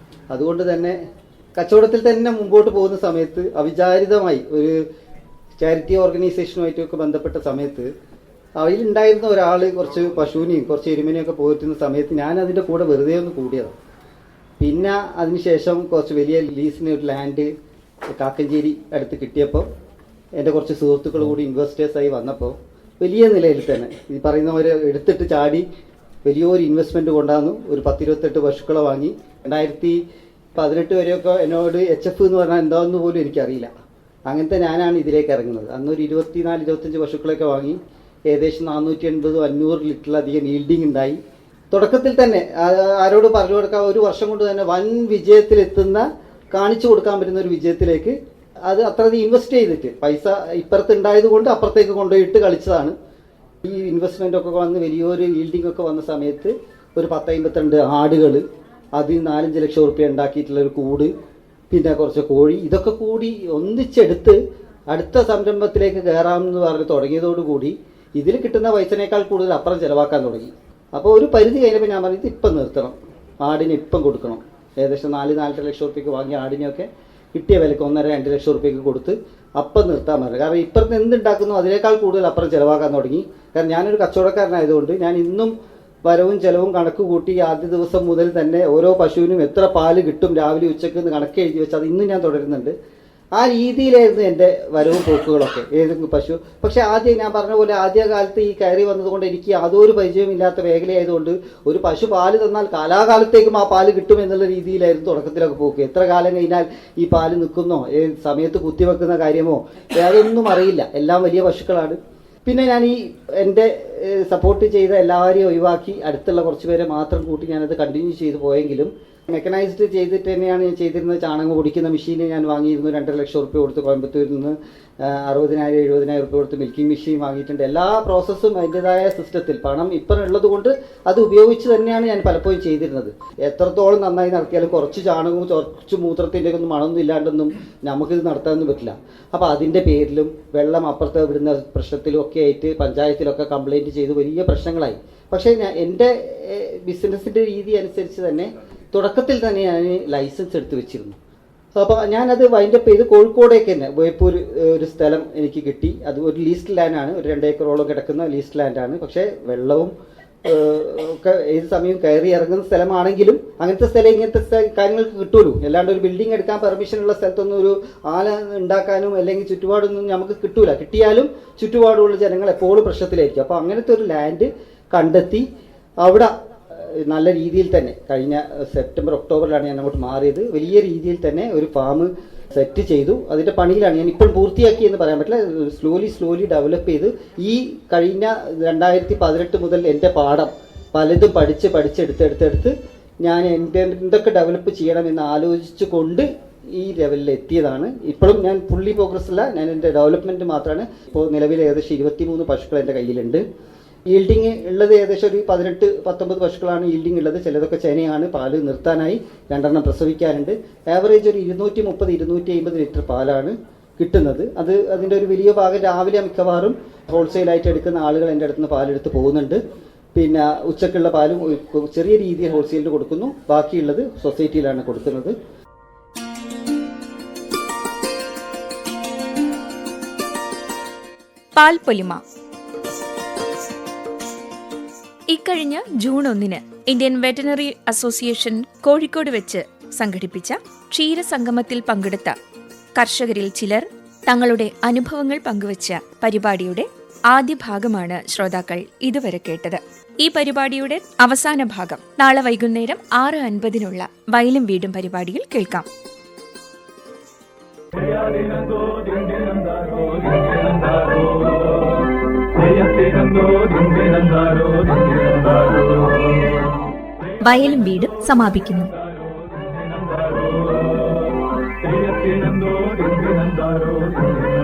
അതുകൊണ്ട് തന്നെ കച്ചവടത്തിൽ തന്നെ മുമ്പോട്ട് പോകുന്ന സമയത്ത് അവിചാരിതമായി ഒരു ചാരിറ്റി ഓർഗനൈസേഷനുമായിട്ടൊക്കെ ബന്ധപ്പെട്ട സമയത്ത് അതിലുണ്ടായിരുന്ന ഒരാൾ കുറച്ച് പശുവിനെയും കുറച്ച് എരുമനെയും ഒക്കെ പോറ്റുന്ന സമയത്ത് ഞാൻ അതിൻ്റെ കൂടെ വെറുതെ ഒന്ന് കൂടിയതാണ്. പിന്നെ അതിനുശേഷം കുറച്ച് വലിയ ലീസിന് ഒരു ലാൻഡ് കാക്കഞ്ചേരി അടുത്ത് കിട്ടിയപ്പോൾ എൻ്റെ കുറച്ച് സുഹൃത്തുക്കൾ കൂടി ഇൻവെസ്റ്റേഴ്സായി വന്നപ്പോൾ വലിയ നിലയിൽ തന്നെ ഈ പറയുന്നവരെ എടുത്തിട്ട് ചാടി വലിയൊരു ഇൻവെസ്റ്റ്മെൻറ്റ് കൊണ്ടാന്നു ഒരു 10-28 പശുക്കളെ വാങ്ങി. 2018 വരെയൊക്കെ എന്നോട് HF എന്ന് പറഞ്ഞാൽ എന്താണെന്ന് പോലും എനിക്കറിയില്ല. അങ്ങനത്തെ ഞാനാണ് ഇതിലേക്ക് ഇറങ്ങുന്നത്. അന്നൊരു 24-25 പശുക്കളൊക്കെ വാങ്ങി ഏകദേശം 480-500 ലിറ്ററിലധികം ഈൽഡിങ് ഉണ്ടായി. തുടക്കത്തിൽ തന്നെ ആരോട് പറഞ്ഞു കൊടുക്കാൻ ഒരു വർഷം കൊണ്ട് തന്നെ വൻ വിജയത്തിലെത്തുന്ന, കാണിച്ചു കൊടുക്കാൻ പറ്റുന്ന ഒരു വിജയത്തിലേക്ക് അത് അത്രയധികം ഇൻവെസ്റ്റ് ചെയ്തിട്ട് പൈസ ഇപ്പുറത്ത് ഉണ്ടായത് കൊണ്ട് അപ്പുറത്തേക്ക് കൊണ്ടുപോയിട്ട് കളിച്ചതാണ്. ഈ ഇൻവെസ്റ്റ്മെൻ്റ് ഒക്കെ വന്ന് വലിയൊരു ഈൽഡിംഗ് ഒക്കെ വന്ന സമയത്ത് ഒരു 10-52 ആടുകൾ, അത് 4-5 ലക്ഷം റുപ്യ ഉണ്ടാക്കിയിട്ടുള്ളൊരു കൂട്, പിന്നെ കുറച്ച് കോഴി, ഇതൊക്കെ കൂടി ഒന്നിച്ചെടുത്ത് അടുത്ത സംരംഭത്തിലേക്ക് കയറാമെന്ന് പറഞ്ഞ് തുടങ്ങിയതോടുകൂടി ഇതിൽ കിട്ടുന്ന പൈസനേക്കാൾ കൂടുതൽ അപ്പുറം ചിലവാക്കാൻ തുടങ്ങി. അപ്പോൾ ഒരു പരിധി കഴിഞ്ഞപ്പോൾ ഞാൻ പറഞ്ഞത് ഇപ്പം നിർത്തണം, ആടിന് ഇപ്പം കൊടുക്കണം. ഏകദേശം 4-4.5 ലക്ഷം റുപ്യക്ക് വാങ്ങിയ ആടിനെയൊക്കെ കിട്ടിയ വിലക്ക് 1.5-2 ലക്ഷം റുപ്യക്ക് കൊടുത്ത് അപ്പം നിർത്താൻ പറഞ്ഞു. കാരണം ഇപ്പുറത്ത് എന്തുണ്ടാക്കുന്നു അതിനേക്കാൾ കൂടുതൽ അപ്പുറം ചിലവാക്കാൻ തുടങ്ങി. കാരണം ഞാനൊരു കച്ചവടക്കാരനായതുകൊണ്ട് ഞാൻ ഇന്നും വരവും ചെലവും കണക്ക് കൂട്ടി ആദ്യ ദിവസം മുതൽ തന്നെ ഓരോ പശുവിനും എത്ര പാല് കിട്ടും രാവിലെ ഉച്ചയ്ക്ക് എന്ന് കണക്ക് എഴുതി വെച്ച് അത് ഇന്നും ഞാൻ തുടരുന്നുണ്ട്. ആ രീതിയിലായിരുന്നു എൻ്റെ വരവും പോക്കുകളൊക്കെ ഏതെങ്കിലും പശു. പക്ഷെ ആദ്യം ഞാൻ പറഞ്ഞ പോലെ ആദ്യകാലത്ത് ഈ കയറി വന്നതുകൊണ്ട് എനിക്ക് യാതൊരു പരിചയമില്ലാത്ത മേഖലയായതുകൊണ്ട് ഒരു പശു പാല് തന്നാൽ കാലാകാലത്തേക്കും ആ പാല് കിട്ടും എന്നുള്ള രീതിയിലായിരുന്നു തുടക്കത്തിലൊക്കെ പോക്ക്. എത്ര കാലം കഴിഞ്ഞാൽ ഈ പാല് നിൽക്കുന്നോ, ഏത് സമയത്ത് കുത്തിവെക്കുന്ന കാര്യമോ അതൊന്നും അറിയില്ല. എല്ലാം വലിയ പശുക്കളാണ്. പിന്നെ ഞാൻ എൻ്റെ സപ്പോർട്ട് ചെയ്ത എല്ലാവരെയും ഒഴിവാക്കി അടുത്തുള്ള കുറച്ച് പേരെ മാത്രം കൂട്ടി ഞാനത് കണ്ടിന്യൂ ചെയ്ത് പോയെങ്കിലും മെക്കനൈസ്ഡ് ചെയ്തിട്ട് തന്നെയാണ് ഞാൻ ചെയ്തിരുന്നത്. ചാണകം പൊടിക്കുന്ന മെഷീൻ ഞാൻ വാങ്ങിയിരുന്നു. 2.5 ലക്ഷം റുപ്യ കൊടുത്ത് കോയമ്പത്തൂരിൽ നിന്ന് 60,000-70,000 റുപ്യ കൊടുത്ത് മിൽക്കിംഗ് മെഷീൻ വാങ്ങിയിട്ടുണ്ട്. എല്ലാ പ്രോസസ്സും അതിൻ്റെതായ സിസ്റ്റത്തിൽ പണം ഇപ്പം ഉള്ളത് കൊണ്ട് അത് ഉപയോഗിച്ച് തന്നെയാണ് ഞാൻ പലപ്പോഴും ചെയ്തിരുന്നത്. എത്രത്തോളം നന്നായി നടത്തിയാലും കുറച്ച് ചാണകവും കുറച്ച് മൂത്രത്തിൻ്റെ ഒന്നും മണമൊന്നും ഇല്ലാണ്ടൊന്നും നമുക്കിത് നടത്താനൊന്നും പറ്റില്ല. അപ്പോൾ അതിൻ്റെ പേരിലും വെള്ളം അപ്പുറത്ത് വിടുന്ന പ്രശ്നത്തിലും ഒക്കെ ആയിട്ട് പഞ്ചായത്തിലൊക്കെ കംപ്ലൈൻറ്റ് ചെയ്ത് വലിയ പ്രശ്നങ്ങളായി. പക്ഷേ എൻ്റെ ബിസിനസ്സിൻ്റെ രീതി അനുസരിച്ച് തന്നെ തുടക്കത്തിൽ തന്നെ ഞാൻ ലൈസൻസ് എടുത്ത് വെച്ചിരുന്നു. അപ്പോൾ ഞാനത് വൈൻഡപ്പ് ചെയ്ത് കോഴിക്കോടേക്ക് തന്നെ ബേപ്പൂർ ഒരു സ്ഥലം എനിക്ക് കിട്ടി. അത് ഒരു ലീസ്റ്റ് ലാൻഡാണ്, ഒരു 2 ഏക്കറോളം കിടക്കുന്ന ലീസ്റ്റ് ലാൻഡാണ്. പക്ഷേ വെള്ളവും ഒക്കെ ഏത് സമയവും കയറി ഇറങ്ങുന്ന സ്ഥലമാണെങ്കിലും അങ്ങനത്തെ സ്ഥലം ഇങ്ങനത്തെ കാര്യങ്ങൾക്ക് കിട്ടുമല്ലോ. അല്ലാണ്ട് ഒരു ബിൽഡിംഗ് എടുക്കാൻ പെർമിഷനുള്ള സ്ഥലത്തൊന്നും ഒരു ആല ഉണ്ടാക്കാനും അല്ലെങ്കിൽ ചുറ്റുപാടൊന്നും നമുക്ക് കിട്ടൂല. കിട്ടിയാലും ചുറ്റുപാടുള്ള ജനങ്ങൾ എപ്പോഴും പ്രശ്നത്തിലായിരിക്കും. അപ്പോൾ അങ്ങനത്തെ ഒരു ലാൻഡ് കണ്ടെത്തി അവിടെ നല്ല രീതിയിൽ തന്നെ കഴിഞ്ഞ സെപ്റ്റംബർ ഒക്ടോബറിലാണ് ഞാൻ അങ്ങോട്ട് മാറിയത്. വലിയ രീതിയിൽ തന്നെ ഒരു ഫാം സെറ്റ് ചെയ്തു. അതിൻ്റെ പണിയിലാണ്. ഞാൻ ഇപ്പോൾ പൂർത്തിയാക്കി എന്ന് പറയാൻ പറ്റില്ല. സ്ലോലി ഡെവലപ്പ് ചെയ്ത് ഈ കഴിഞ്ഞ 2018 മുതൽ എൻ്റെ പാഠം പലതും പഠിച്ചെടുത്തെടുത്ത് ഞാൻ എന്തൊക്കെ ഡെവലപ്പ് ചെയ്യണമെന്ന് ആലോചിച്ചു കൊണ്ട് ഈ ലെവലിൽ എത്തിയതാണ്. ഇപ്പോഴും ഞാൻ ഫുള്ളി പ്രോഗ്രസ് അല്ല, ഞാൻ എൻ്റെ ഡെവലപ്മെൻറ്റ് മാത്രമാണ്. ഇപ്പോൾ നിലവിൽ ഏകദേശം 23 പശുക്കൾ എൻ്റെ കയ്യിലുണ്ട്. ഈൽഡിങ് ഉള്ളത് ഏകദേശം ഒരു 18-19 പശുക്കളാണ് ഈൽഡിങ് ഉള്ളത്. ചിലതൊക്കെ ചെനയാണ്, പാല് നിർത്താനായി 2 പ്രസവിക്കാനുണ്ട്. ആവറേജ് ഒരു 230-250 ലിറ്റർ പാലാണ് കിട്ടുന്നത്. അതിൻ്റെ ഒരു വലിയ ഭാഗം രാവിലെ മിക്കവാറും ഹോൾസെയിലായിട്ട് എടുക്കുന്ന ആളുകൾ എൻ്റെ അടുത്ത് നിന്ന് പാലെടുത്ത് പോകുന്നുണ്ട്. പിന്നെ ഉച്ചക്കുള്ള പാലും ചെറിയ രീതിയിൽ ഹോൾസെയിലിൽ കൊടുക്കുന്നു. ബാക്കിയുള്ളത് സൊസൈറ്റിയിലാണ് കൊടുക്കുന്നത്. പാൽപ്പൊലിമ. ഇക്കഴിഞ്ഞ June 1 Indian veterinary association Kozhikode വെച്ച് സംഘടിപ്പിച്ച ക്ഷീരസംഗമത്തിൽ പങ്കെടുത്ത കർഷകരിൽ ചിലർ തങ്ങളുടെ അനുഭവങ്ങൾ പങ്കുവച്ച പരിപാടിയുടെ ആദ്യ ഭാഗമാണ് ശ്രോതാക്കൾ ഇതുവരെ കേട്ടത്. ഈ പരിപാടിയുടെ അവസാന ഭാഗം നാളെ വൈകുന്നേരം 6:50 വയലും വീടും പരിപാടിയിൽ കേൾക്കാം. വയലും വീടും സമാപിക്കുന്നു. ോ